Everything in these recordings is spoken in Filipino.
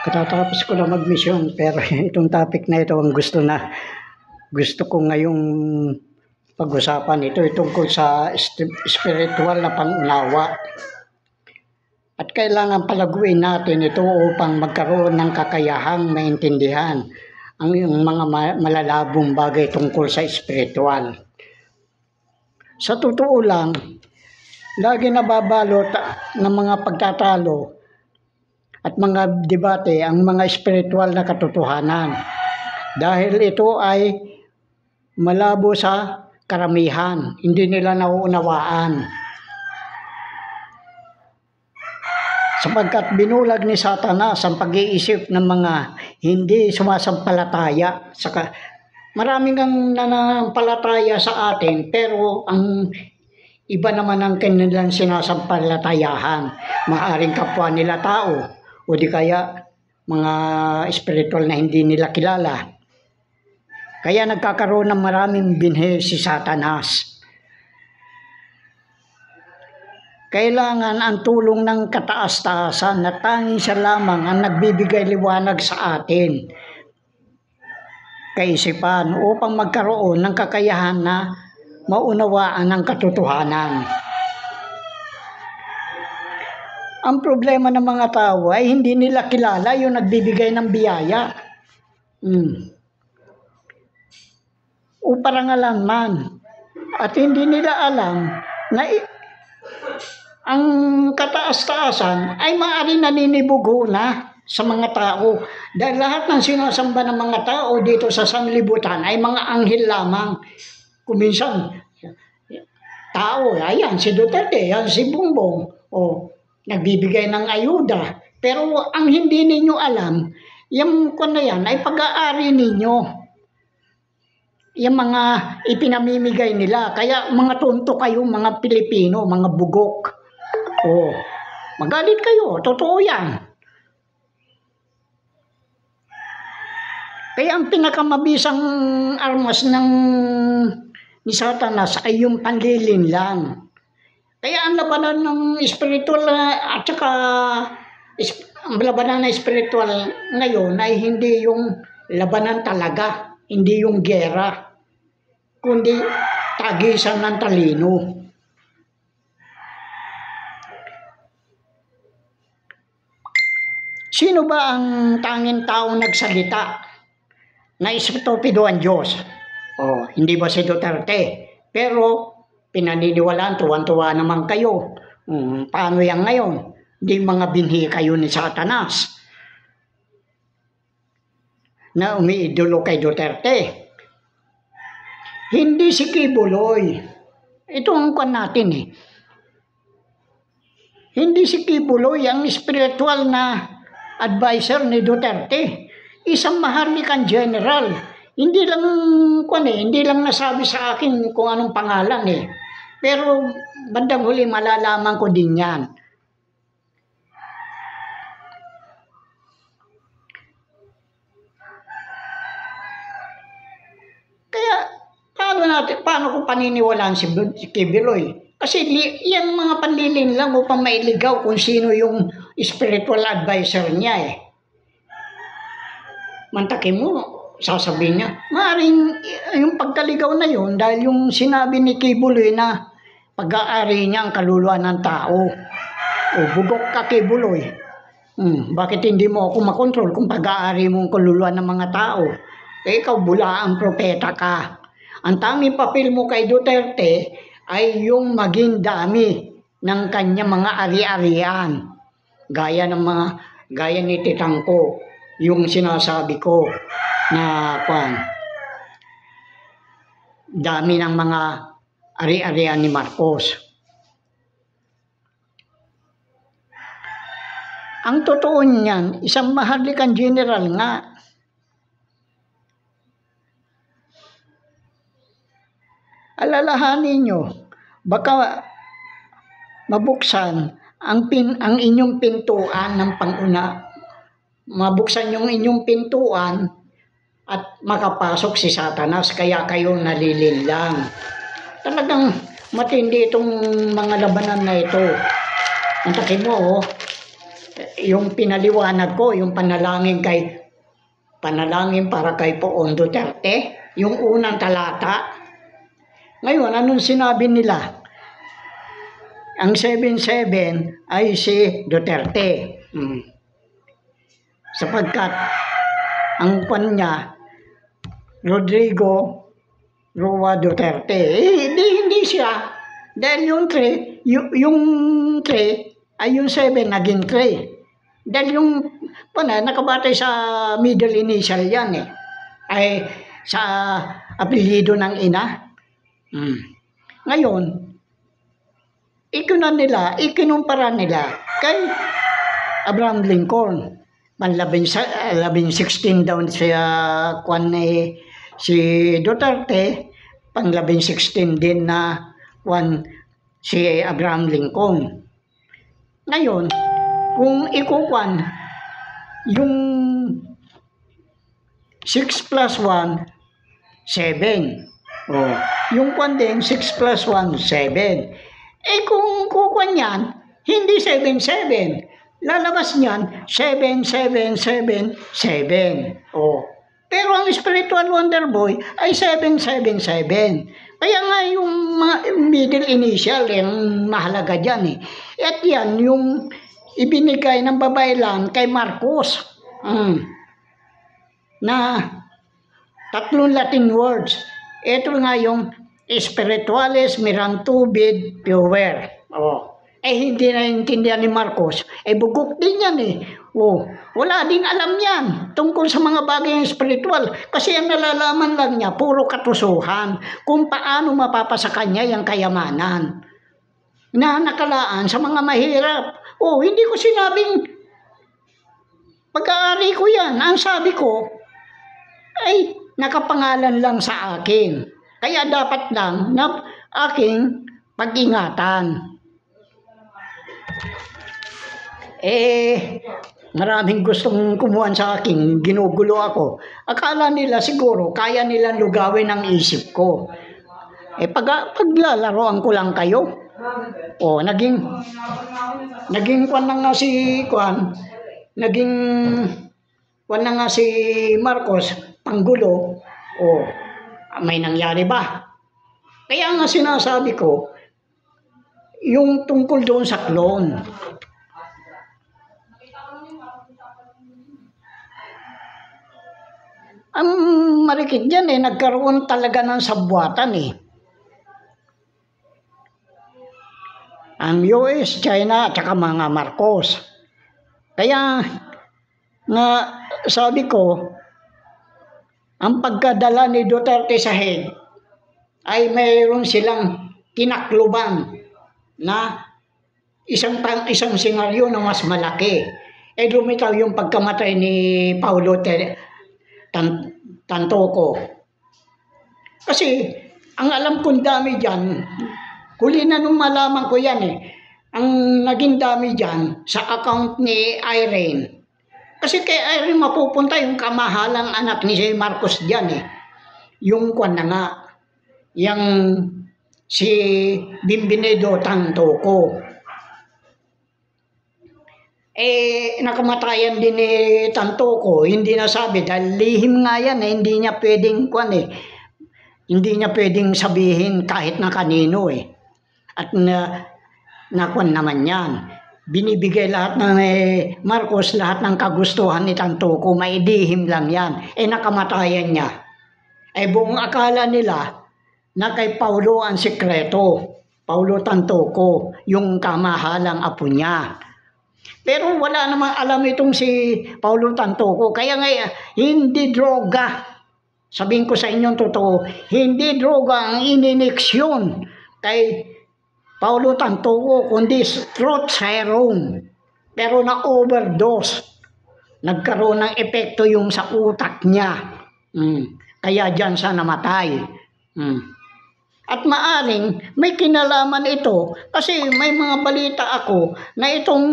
Katatapos ko na mag-mission pero itong topic na ito ang gusto ko ngayong pag-usapan. Ito tungkol sa spiritual na pangunawa. At kailangan palaguin natin ito upang magkaroon ng kakayahang maintindihan ang mga malalabong bagay tungkol sa spiritual. Sa totoo lang, lagi nababalot ng mga pagtatalo at mga debate ang mga spiritual na katotohanan dahil ito ay malabo sa karamihan, hindi nila nauunawaan. Sapagkat binulag ni Satanas ang pag-iisip ng mga hindi sumasampalataya. Maraming ang nanampalataya sa atin pero ang iba naman ang kanilang sinasampalatayahan. Maaring kapwa nila tao o di kaya mga spiritual na hindi nila kilala. Kaya nagkakaroon ng maraming binhi si Satanas. Kailangan ang tulong ng kataas-taasan na tanging siya lamang ang nagbibigay liwanag sa atin, kaisipan, upang magkaroon ng kakayahan na maunawaan ang katotohanan. Ang problema ng mga tao ay hindi nila kilala yung nagbibigay ng biyaya. O parangalan man. At hindi nila alam na ang kataas-taasan ay maaaring naninibugo na sa mga tao. Dahil lahat ng sinasamba ng mga tao dito sa sanlibutan ay mga anghel lamang. Kuminsan, tao, ayan, si Duterte, yan, si Bongbong, nagbibigay ng ayuda. Pero ang hindi ninyo alam, yung kung na yan ay pag-aari ninyo. Yung mga ipinamimigay nila. Kaya mga tonto kayo, mga Pilipino, mga bugok. Magalit kayo, totoo yan. Kaya ang pinakamabisang armas ni Satanas ay yung panlilin lang. Kaya ang labanan ng spiritual at saka ang labanan ng spiritual ngayon ay hindi yung labanan talaga, hindi yung gera, kundi tagisan ng talino. Sino ba ang tanging taong nagsalita na istupido ang Diyos? Hindi ba si Duterte? Pero pinaniniwalaan, tuwan-tuwa naman kayo. Paano yan ngayon? Hindi mga binhi kayo ni Satanas na umiidolo kay Duterte. Hindi si Kibuloy. Ito ang kwan natin Hindi si Kibuloy ang spiritual na advisor ni Duterte. Isang maharlikang general. Hindi lang nasabi sa akin kung anong pangalan Pero bandang huli malalaman ko din yan. Kaya paano ko paniniwalaan si Kibuloy? Kasi yan mga panlilin lang upang mailigaw kung sino yung spiritual advisor niya Mantakin mo, sasabihin niya, maaaring yung pagkaligaw na yun dahil yung sinabi ni Kibuloy na pag-aari niya ang kaluluwa ng tao. Bugok ka, Kibuloy. Bakit hindi mo ako makontrol kung pag-aari mo ang kaluluwa ng mga tao? Ikaw bulaang propeta ka. Ang tanging papel mo kay Duterte ay yung maging dami ng kanya mga ari-arian. Gaya ni Titangko, yung sinasabi ko na dami ng mga ari-arian ni Marcos. Ang totoo niyan, isang maharlikang general nga. Alalahanin nyo, baka mabuksan ang inyong pintuan ng panguna. Mabuksan yung inyong pintuan at makapasok si Satanas, kaya kayo nalilinlang. Talagang matindi itong mga labanan na ito. Antakin mo, yung pinaliwanag ko, yung panalangin para kay Poong Duterte, yung unang talata. Ngayon, anong sinabi nila? Ang 7-7 ay si Duterte. Sapagkat ang kanya, Rodrigo Roa Duterte. Hindi siya. Dahil yung 3 ay yung 7 naging 3. Dahil yung nakabatay sa middle initial yan eh. Ay sa apelyido ng ina. Ngayon, ikinumpara nila kay Abraham Lincoln. 16 daw siya si Duterte, pang 16 din na si Abraham Lincoln. Ngayon, kung ikukuan yung 6 plus 1, 7. Yung kwan din, 6 plus 1, 7. Kung kukuan yan, hindi 7-7. Lalabas niyan, 7-7-7-7. Pero ang spiritual wonder boy ay 7-7-7. Kaya nga yung middle initial, yung mahalaga dyan eh. At yan, yung ibinigay ng babaylan kay Marcos. Na 3 Latin words. Ito nga yung spiritualis mirantu vid puer. Hindi naiintindihan ni Marcos. Bugok din yan eh. Wala din alam yan tungkol sa mga bagay ng spiritual. Kasi ang nalalaman lang niya, puro katusuhan. Kung paano mapapasa kanya yung kayamanan. Na nakalaan sa mga mahirap. Hindi ko sinabing pag-aari ko yan. Ang sabi ko, ay nakapangalan lang sa akin. Kaya dapat lang na aking pag-ingatan. Maraming gustong kumuha sa akin, ginugulo ako. Akala nila siguro kaya nilang lugawin ang isip ko. Paglalaroan ko lang kayo. Naging kwan na nga si Marcos, panggulo. May nangyari ba? Kaya nga sinasabi ko, yung tungkol doon sa clone. Ang marikit dyan nagkaroon talaga ng sabwatan Ang US, China, at saka mga Marcos. Kaya nga sabi ko, ang pagkadala ni Duterte sa Hague ay mayroon silang tinakluban na isang senaryo na mas malaki. Lumitaw yung pagkamatay ni Paulo Tantoco. Kasi ang alam kong dami dyan, huli na nung malaman ko yan ang naging dami dyan sa account ni Irene. Kasi kay Irene mapupunta yung kamahalang anak ni Marcos dyan Yung kwan na nga, yung si Bimbinido Tantoco. Nakamatayan din ni Tantoco, hindi nasabi dahil lihim nga yan hindi niya pwedeng hindi niya pwedeng sabihin kahit na kanino At nakwan naman yan. Binibigay lahat ng Marcos, lahat ng kagustuhan ni Tantoco, maidihim lang yan. Nakamatayan niya. Buong akala nila na kay Paulo ang sikreto. Paulo Tantoco, yung kamahalang apo niya. Pero wala namang alam itong si Paulo Tantoco. Kaya nga, hindi droga. Sabihin ko sa inyong totoo, hindi droga ang inineksyon kay Paulo Tantoco, kundi truth serum. Pero na-overdose. Nagkaroon ng epekto yung sa utak niya. Kaya dyan siya namatay. At maaring may kinalaman ito kasi may mga balita ako na itong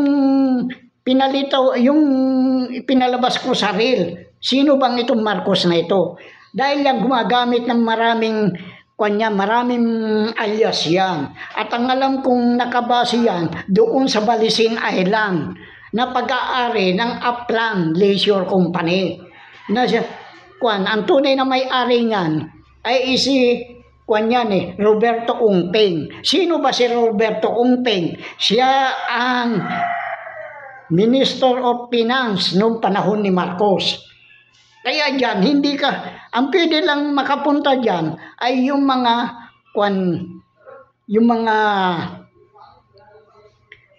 pinalabas ko sa reel. Sino bang itong Marcos na ito? Dahil yan gumagamit ng maraming alias yan. At ang alam kong nakabase yan doon sa Balisin Island. na pag-aari ng Upland Leisure Company. Na siya, ang tunay na may-ari niyan ay Roberto Ungpeng. Sino ba si Roberto Ungpeng? Siya ang Minister of Finance noong panahon ni Marcos. Kaya diyan, ang pwede lang makapunta diyan ay yung mga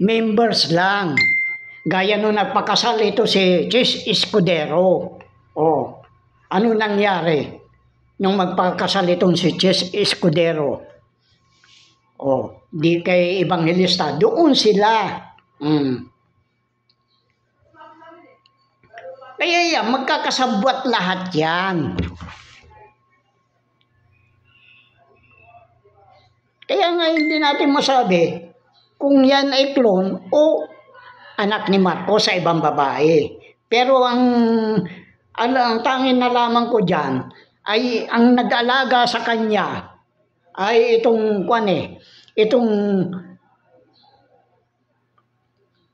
members lang. Gaya nung nagpakasal ito si Chis Escudero. Ano nangyari nung magpakasal itong si Chis Escudero? Di kay Evangelista. Doon sila. Kaya yan, magkakasabwat lahat yan. Kaya nga hindi natin masabi kung yan ay clone o anak ni Marcos sa ibang babae. Pero ang tanging nalaman ko dyan ay ang nag-alaga sa kanya ay itong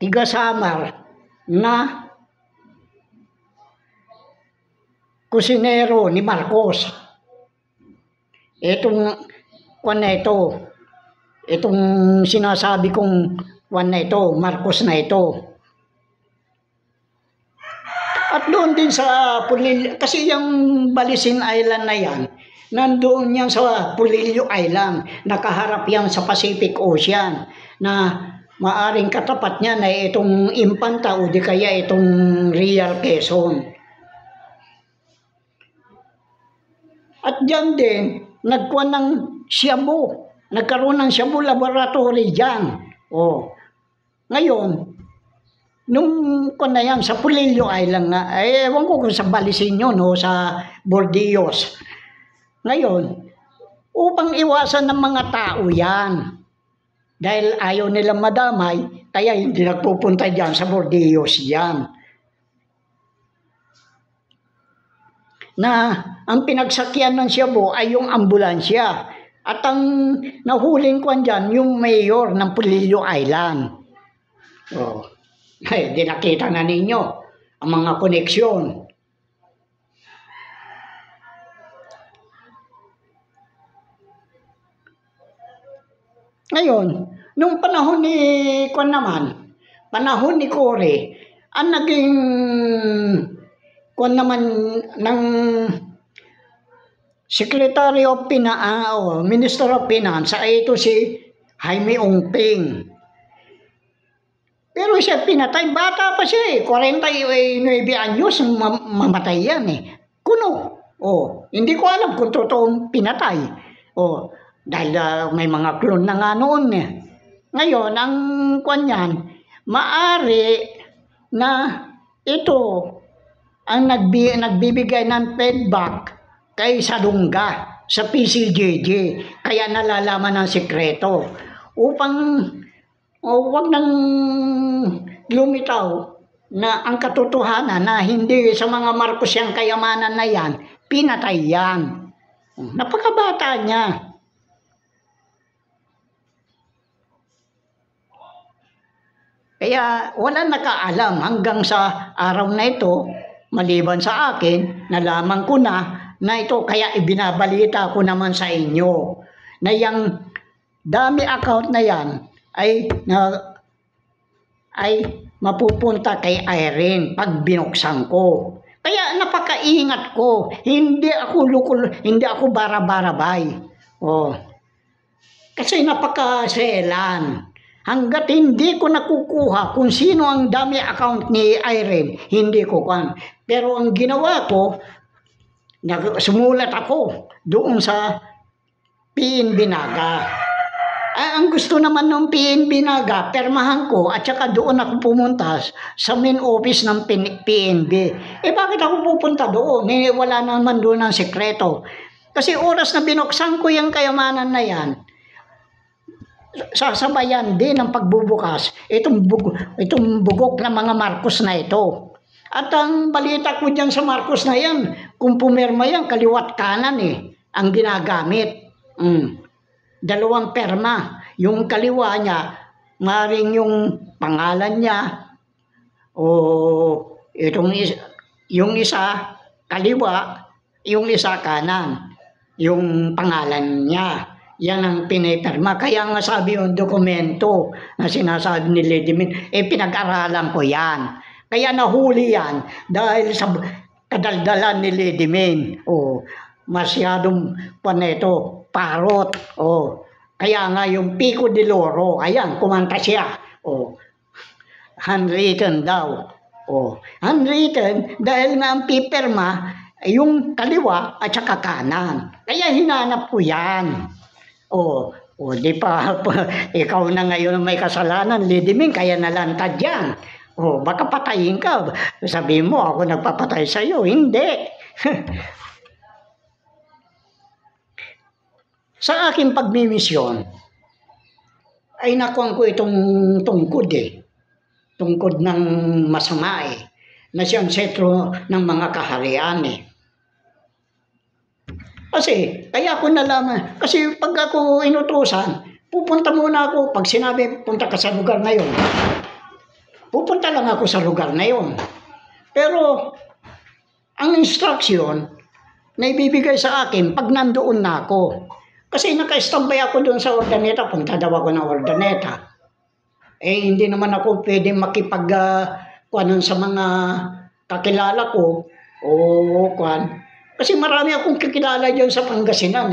tiga-Samar na kusinero ni Marcos. Itong sinasabi kong Marcos na ito. At doon din sa Pulilio, kasi yung Balisin Island na yan, nandoon yan sa Pulilio Island, nakaharap yan sa Pacific Ocean, na maaring katapat niya na itong Infanta o di kaya itong Real Quezon. At diyan din, nagkaroon ng Shabu Laboratory dyan. Ngayon, nung sa Pulilio Island nga, ewan ko kung sa Balisin yun o sa Bordillos. Ngayon, upang iwasan ng mga tao yan, dahil ayaw nilang madamay, kaya hindi nagpupunta dyan sa Bordillos yan. Na ang pinagsakyan ng Shabu ay yung ambulansya. At ang nahuling kwan dyan, yung mayor ng Pulilio Island. Di nakita na ninyo ang mga koneksyon. Ngayon, nung panahon ni Cory, ang naging ng Secretary of Minister of Finance ay ito si Jaime Ongping. Pero siya pinatay, bata pa siya 49 anyos, mamatay yan Kuno. Hindi ko alam kung totoong pinatay. Dahil may mga clone na nga noon Ngayon, ang maari na ito ang nagbibigay ng feedback kay Salunga sa PCJJ. Kaya nalalaman ng sekreto. Upang wag nang lumitaw na ang katotohanan na hindi sa mga Marcos yung kayamanan na yan, pinatay yan. Napakabata niya. Kaya wala nakaalam hanggang sa araw na ito, maliban sa akin, nalaman ko na ito, kaya ibinabalita ko naman sa inyo na yung dami account na yan ay mapupunta kay Irene pag binuksan ko. Kaya napakaingat ko, hindi ako bara-barabay. Kasi napakaselan. Hanggat hindi ko nakukuha kung sino ang dami account ni Irene, hindi ko kan. Pero ang ginawa ko, sumulat ako doon sa PNB Naga. Ang gusto naman ng PNB Naga, permahan ko at saka doon ako pumunta sa main office ng PNB. Bakit ako pupunta doon? Wala naman doon ang sekreto. Kasi oras na binuksan ko yung kayamanan na yan, sasabayan din ng pagbubukas itong bugok ng mga Marcos na ito. At ang balita ko dyan sa Marcos na yan, kung pumirma yan, kaliwat kanan ang ginagamit. 2 perma. Yung kaliwa niya, maring yung pangalan niya, o yung isa kaliwa, yung isa kanan, yung pangalan niya. Yan ang pinipirma. Kaya nga sabi yung dokumento na sinasabi ni Lady Min, pinag-aralan ko yan. Kaya nahuli yan dahil sa kadaldalan ni Lady Min. Masyadong paneto, parot. Kaya nga yung Pico de Loro, ayan, kumanta siya. Handwritten daw. Handwritten dahil nga ang pipirma ay yung kaliwa at saka kanan. Kaya hinanap ko yan. Di pa, ikaw na ngayon may kasalanan, Lady Ming, kaya nalantad yan. Baka patayin ka. Sabi mo, ako nagpapatay sa'yo. Hindi. Sa aking pagmimisyon, ay nakuha ko itong tungkod tungkod ng masama na siyang sentro ng mga kaharian Kasi, kaya ako nalaman, kasi pag ako inutusan, pupunta muna ako, pag sinabi, punta ka sa lugar na yun, pupunta lang ako sa lugar na yun. Pero, ang instruction na ibibigay sa akin, pag nandoon na ako, kasi naka-standby ako doon sa Ordaneta, punta daw ako ng Ordaneta. Hindi naman ako pwede kuwanan sa mga kakilala ko o kuwan. Kasi marami akong kakilala dyan sa Pangasinan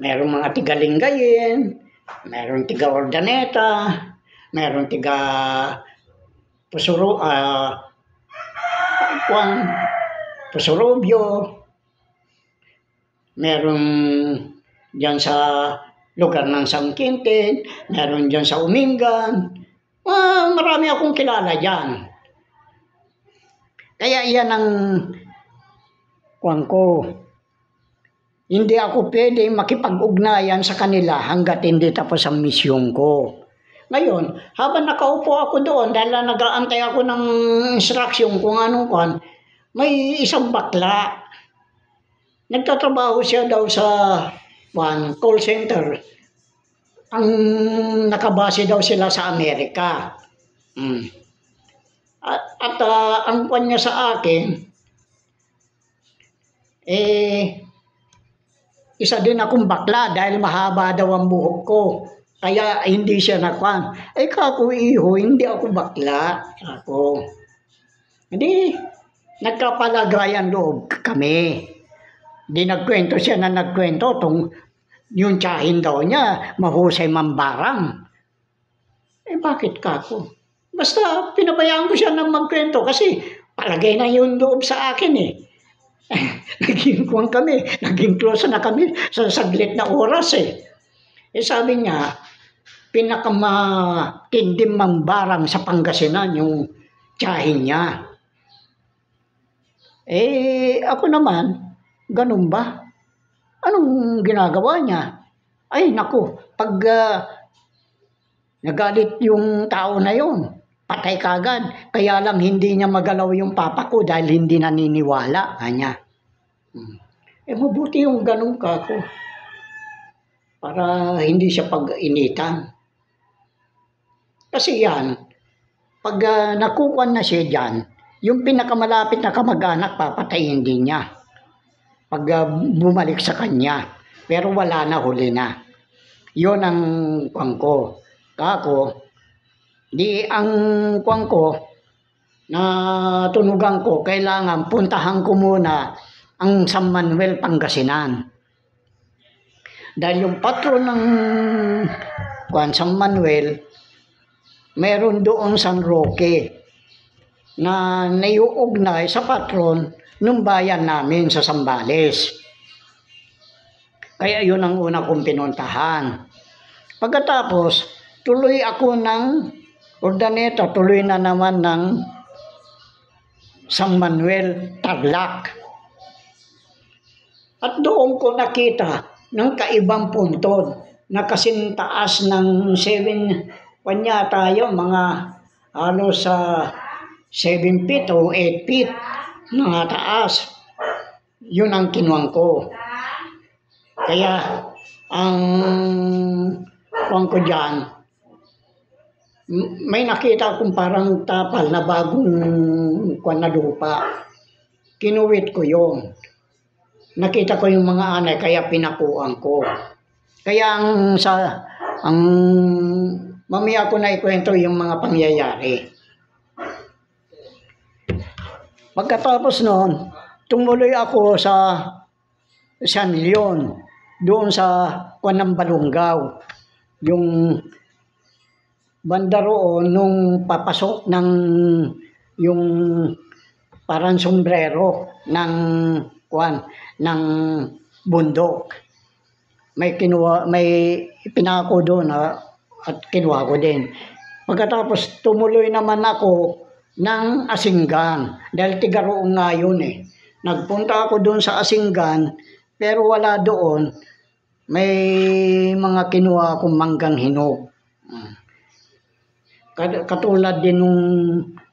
Merong mga tiga-Lingayen, merong tiga-Ordaneta, merong Pusurobio, merong dyan sa lugar ng San Quintin, meron dyan sa Umingan. Marami akong kilala dyan. Kaya iyan ang kuwan ko. Hindi ako pwede makipag-ugnayan sa kanila hanggat hindi tapos ang misyon ko. Ngayon, habang nakaupo ako doon, dahil nag-aantay ako ng instruction kung anong kuwan, may isang bakla. Nagtatrabaho siya daw sa call center. Ang nakabase daw sila sa Amerika. At ang kwan niya sa akin, isa din akong bakla dahil mahaba daw ang buhok ko. Kaya hindi siya nakwan. Kako iho, hindi ako bakla. Hindi, nagkapalagayan loob kami. Di nagkwento siya na nagkwento yung tiyahin daw niya, mahusay mambarang. Bakit kako? Basta pinabayaan ko siya ng magkwento kasi palagay na yung loob sa akin Naging kuwan kami, naging close na kami sa saglit na oras sabi niya, pinakamatinding mambarang sa Pangasinan yung tiyahin niya. Ako naman, ganun ba? Anong ginagawa niya? Ay, naku, pag nagalit yung tao na yun, patay kagad. Kaya lang hindi niya magalaw yung papa ko dahil hindi naniniwala. Kanya. Mabuti yung ganun kako. Para hindi siya pag-initan. Kasi yan, pag nakukuhan na siya dyan, yung pinakamalapit na kamag-anak, papatayin din niya. Pag bumalik sa kanya. Pero wala na, huli na. Yun ang kuwan ko. Kako, di ang kuwan ko, na tunugan ko, kailangan puntahan ko muna ang San Manuel, Pangasinan. Dahil yung patron ng San Manuel, meron doon San Roque na naiuugnay sa patron ng bayan namin sa Zambales. Kaya yun ang una kong pinuntahan. Pagkatapos, tuloy ako ng Ordaneta, tuloy na naman ng San Manuel, Tarlac. At doon ko nakita ng kaibang puntod na kasing taas ng 7 tayo, mga halos sa 7 feet o 8 feet na taas. Yun ang kinuwang ko. Kaya ang kuwang ko dyan, May nakita akong parang tapal na bagong kwan na lupa. Kinuwit ko yon. Nakita ko yung mga anay kaya pinakuan ko. Kaya ang mamaya ko na ikwento yung mga pangyayari. Pagkatapos noon, tumuloy ako sa San Leon, doon sa kwan ng Balungaw. Yung banda roon nung papasok ng yung parang sombrero ng kwan ng bundok. May pinako doon at kinuha ko din. Pagkatapos tumuloy naman ako ng Asinggan dahil tiga roon nga yun eh. Nagpunta ako doon sa Asinggan pero wala doon. May mga kinuha akong manggang hinog. Katulad din nung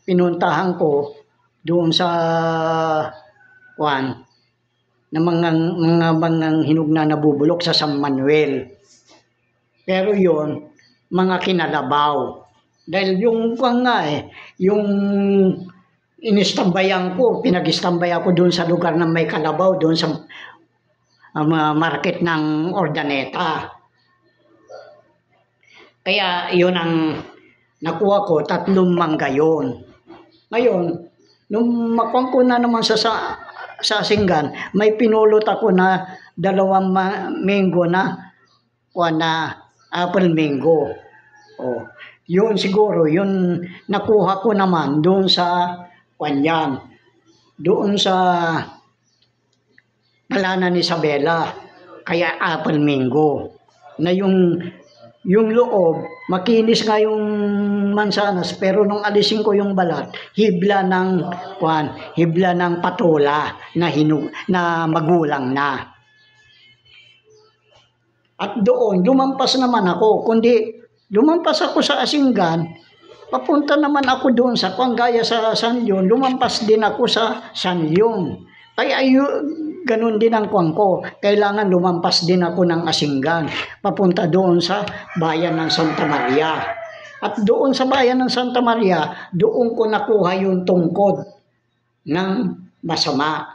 pinuntahan ko doon sa kwan na mga manggang hinog na nabubulok sa San Manuel. Pero yon mga kinalabaw. Dahil yung kwan nga yung inistambayan ko, pinag-istambay ako doon sa lugar na may kalabaw, doon sa market ng Ordaneta. Kaya yun ang nakuha ko, 3 mangga yun. Ngayon, nung makuha ko na naman sa Asinggan, may pinulot ako na 2 mango na apple mango. Oh, yun siguro, yun nakuha ko naman doon sa kanyan. Doon sa Palanan ni Isabela, kaya apple mango. Na yung loob, makinis nga yung mansanas, pero nung alisin ko yung balat, hibla ng patola na magulang na. At doon, lumampas naman ako, kundi lumampas ako sa Asinggan, papunta naman ako doon sa gaya sa San Leon, lumampas din ako sa San Leon. Kaya ganun din ang kuwang ko. Kailangan lumampas din ako ng Asinggan. Papunta doon sa bayan ng Santa Maria. At doon sa bayan ng Santa Maria, doon ko nakuha yung tungkod ng masama.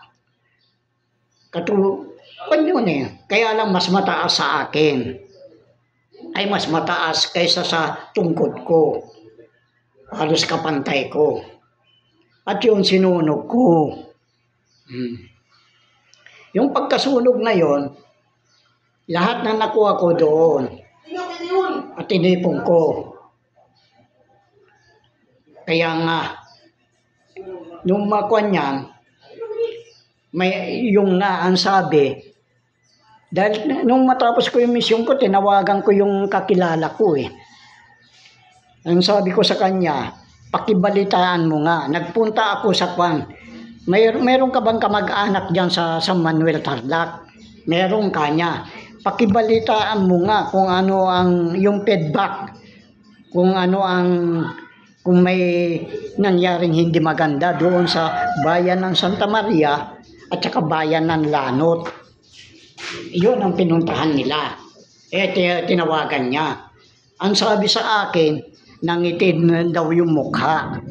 Yun Kaya lang mas mataas sa akin. Ay mas mataas kaysa sa tungkod ko. Halos kapantay ko. At yun sinunog ko. Yung pagkasunog na yon, lahat na nakuha ko doon at tinipon ko. Kaya nga, nung makuha niyan, may yung nga ang sabi, dahil nung matapos ko yung misyon ko, tinawagan ko yung kakilala ko eh. Ang sabi ko sa kanya, pakibalitaan mo nga. Nagpunta ako sa kwan. Meron ka bang kamag-anak dyan sa San Manuel Tarlac? Meron kanya. Pakibalitaan mo nga kung ano ang yung feedback. Kung may nangyaring hindi maganda doon sa bayan ng Santa Maria at saka bayan ng Lanot. Iyon ang pinuntahan nila. Tinawagan niya. Ang sabi sa akin, nangitin daw yung mukha.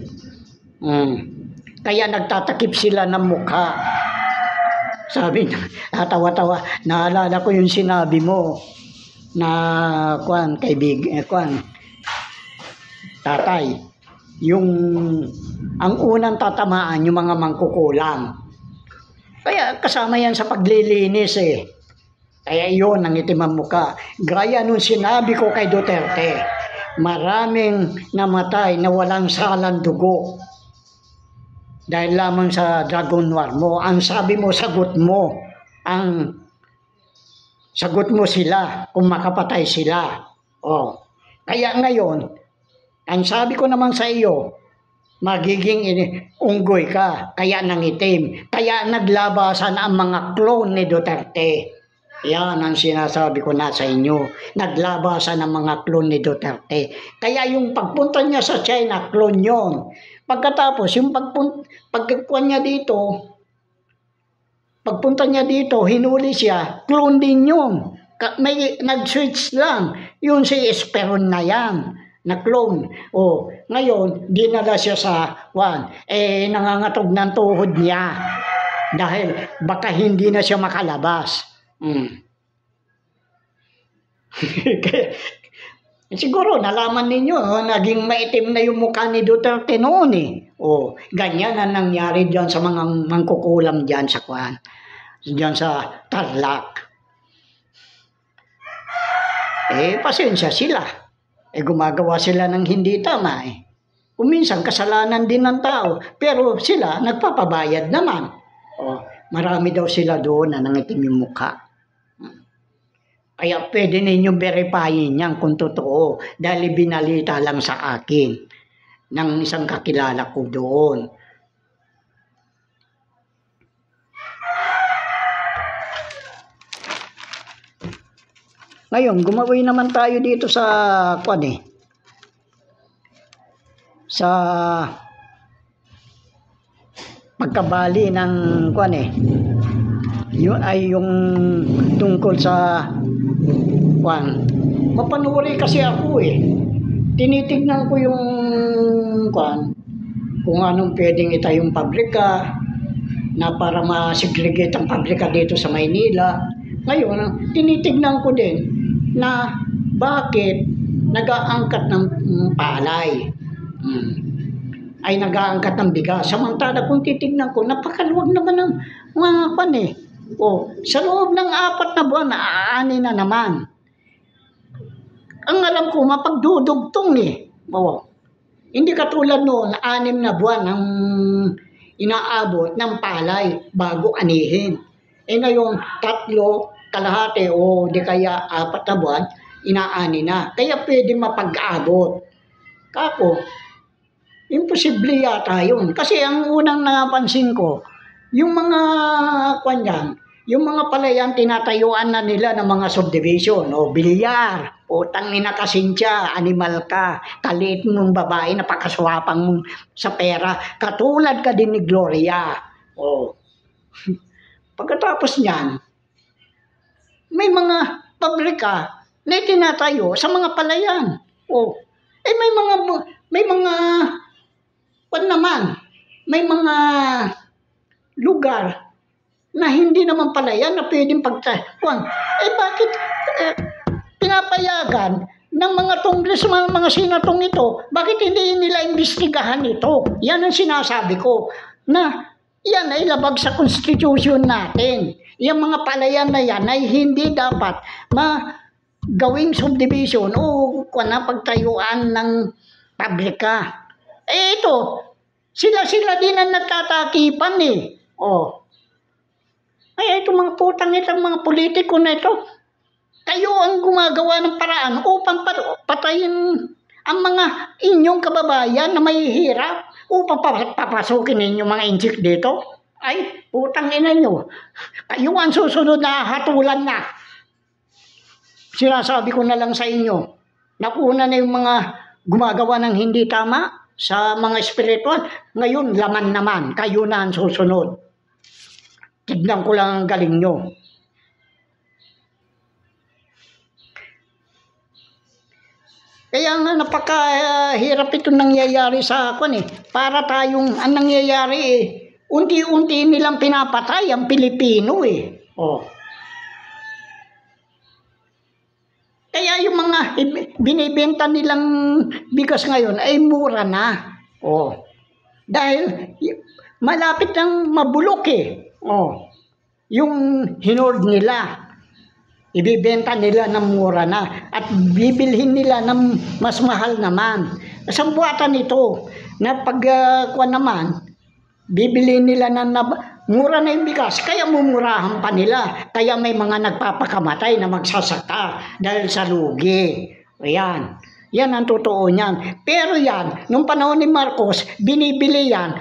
Kaya nagtatakip sila ng mukha. Sabi niya, tawa-tawa, naalala ko yung sinabi mo na tatay, ang unang tatamaan yung mga mangkukulam. Kaya kasama yan sa paglilinis eh. Kaya yun ang itim ang mukha. Gaya nung sinabi ko kay Duterte, maraming namatay na walang salang dugo. Dahil lamang sa dragon war mo, ang sabi mo, sagot mo sila kung makapatay sila. Kaya ngayon, ang sabi ko naman sa iyo, magiging unggoy ka, kaya nangitim. Kaya naglabasan ang mga clone ni Duterte. Yan ang sinasabi ko na sa inyo. Naglabasan ang mga clone ni Duterte. Kaya yung pagpunta niya sa China, clone yun. Pagkatapos, yung pagpunta niya dito, hinuli siya, clone din yun. May nag-switch lang. Yun si Esperon na yan. na clone. O, ngayon, dinala siya sa nangangatog ng tuhod niya dahil baka hindi na siya makalabas. Kaya, siguro nalaman ninyo, naging maitim na yung mukha ni Duterte noon eh. O, ganyan ang nangyari dyan sa mga mangkukulam dyan sa dyan sa Tarlac. Pasensya sila. Gumagawa sila ng hindi tama eh. Minsan kasalanan din ng tao, pero sila nagpapabayad naman. Marami daw sila doon na nangitim yung mukha. Kaya pwede ninyong verifyin yan kung totoo dahil binalita lang sa akin ng isang kakilala ko doon. Ngayon, gumawin naman tayo dito sa sa pagkabali ng yun ay yung tungkol sa mapanuri kasi ako eh. Tinitignan ko yung kung anong pwedeng itayong pabrika na para ma-segregate ang pabrika dito sa Maynila. Ngayon, tinitignan ko din na bakit nag-aangkat ng palay ay nag-aangkat ng bigas. Samantala kung titignan ko, napakaluwag naman ng mga sa loob ng 4 na buwan, aani na naman. Ang alam ko, mapagdudugtong eh. Hindi katulad noon, 6 na buwan ang inaabot ng palay bago anihin. Ngayon, 3, kalahati o di kaya 4 na buwan, inaani na. Kaya pwede mapag-abot. Kako, imposible yata yun. Kasi ang unang napansin ko, yung mga yung mga palayan tinatayuan na nila ng mga subdivision o bilyar. Utang ina ka, Cynthia, animal ka, kalit mong babae, napakaswapang mong sa pera, katulad ka din ni Gloria. Pagkatapos niyan, may mga pabrika na tinatayo sa mga palayan. May mga lugar na hindi naman palayan na pwedeng bakit pinapayagan ng mga congressman, mga senatong ito, bakit hindi nila imbestigahan ito? Yan ang sinasabi ko, na yan ay labag sa constitution natin. Yung mga palayan na yan ay hindi dapat gawing subdivision o pagtayuan ng pabrika. Ito, sila din ang nagtatakipan eh. Ito mga itong mga politiko na ito, kayo ang gumagawa ng paraan upang patayin ang mga inyong kababayan na mahihirap upang papasukin ninyo mga injik dito. Putang ina nyo. Kayo ang susunod na hatulan na. Sinasabi ko na lang sa inyo, nauna na yung mga gumagawa ng hindi tama sa mga spiritual. Ngayon, laman naman. Kayo na ang susunod. Tignan ko lang ang galing nyo. Kaya nga napakahirap ito nangyayari sa para tayong ang nangyayari unti-unti nilang pinapatay ang Pilipino eh. Kaya yung mga binibenta nilang bigas ngayon ay mura na. Dahil malapit nang mabulok eh. Yung hinord nila, ibibenta nila ng mura na at bibilhin nila ng mas mahal naman. Sa buwatan ito na naman, bibili nila ng mura na yung bigas, kaya mumurahan pa nila. Kaya may mga nagpapakamatay na magsasaka dahil sa lugi. Yan ang totoo niyan. Pero yan, nung panahon ni Marcos, binibili yan,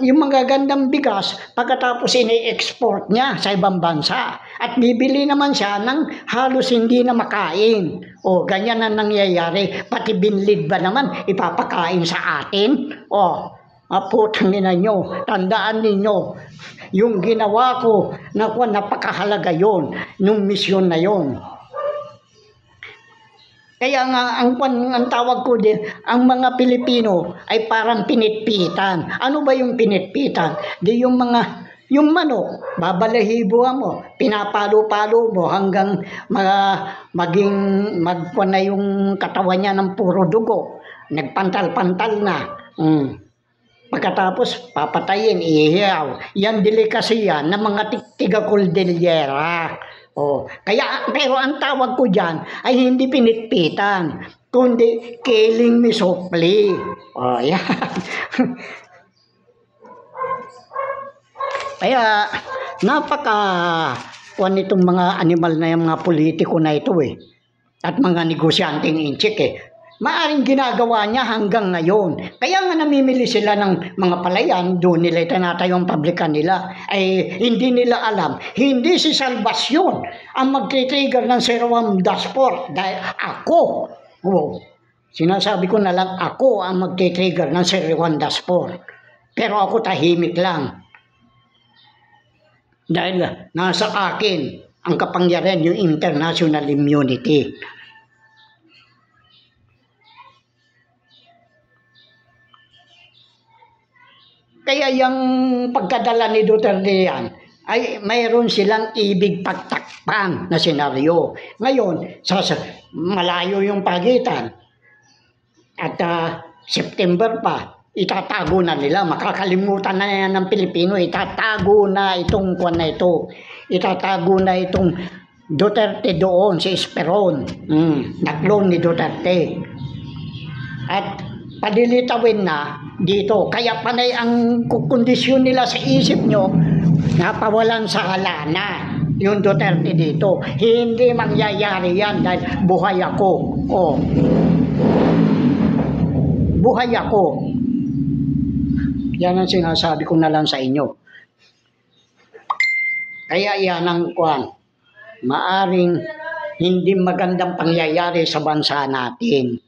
yung mga gandang bigas, pagkatapos ini-export niya sa ibang bansa. At bibili naman siya ng halos hindi na makain. Ganyan ang nangyayari. Pati binlid ba naman, ipapakain sa atin? Putang ina nyo, tandaan ninyo, yung ginawa ko, napakahalaga yon, nung misyon na yon. Kaya nga ang tawag ko din, ang mga Pilipino ay parang pinitpitan. Ano ba yung pinitpitan? Di yung manok, babalahibuhan mo, pinapalo-palo mo hanggang maging magkuha na yung katawan niya ng puro dugo. Nagpantal-pantal na. Pagkatapos, papatayin, ihiyaw. Yan delikasy yan ng mga tiga Cordillera. Pero ang tawag ko dyan ay hindi pinitpitan, kundi killing me softly. Yan. Kaya, kuwan itong mga animal na yung mga politiko na ito at mga negosyanteng inchik maaring ginagawa niya hanggang ngayon. Kaya nga namimili sila ng mga palayan, doon nila itinatayo ang pabrika nila. Ay hindi nila alam, hindi si Salvacion ang magti-trigger ng serum dashboard. Dahil ako, sinasabi ko na lang, ako ang magti-trigger ng serum dashboard. Pero ako tahimik lang. Dahil nasa akin ang kapangyarihan, yung international immunity. Kaya yung pagkadala ni Duterte yan, ay mayroon silang ibig pagtakpan na senaryo. Ngayon, malayo yung pagitan. At September pa, itatago na nila. Makakalimutan na yan ng Pilipino. Itatago na itong kwan na ito. Itatago na itong Duterte doon, si Esperon. Naklon ni Duterte. At padilitawin na dito. Kaya panay ang kondisyon nila sa isip nyo, napawalan sa halana yung Duterte dito. Hindi mangyayari yan dahil buhay ako. Buhay ako. Yan ang sinasabi ko na lang sa inyo. Kaya yan ang kwan. Maaring hindi magandang pangyayari sa bansa natin.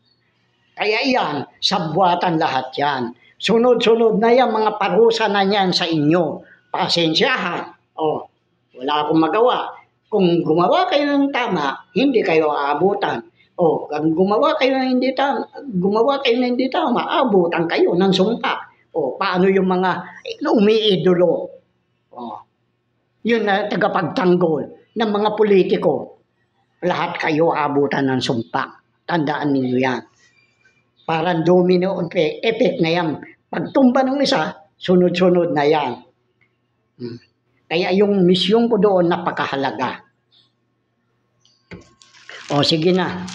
Kaya yan, sabwatan lahat yan. Sunod-sunod na yan, mga parusa na yan sa inyo. Pasensyahan. Wala akong magawa. Kung gumawa kayo ng tama, hindi kayo aabutan. Kung gumawa kayo ng hindi tama, aabutan kayo ng sumpa. Paano yung mga umiidolo? Yun na tagapagtanggol ng mga politiko. Lahat kayo aabutan ng sumpa. Tandaan niyo yan. Parang domino effect na yan. Pagtumba ng isa, sunod-sunod na yan. Kaya yung misyon ko doon napakahalaga. Sige na.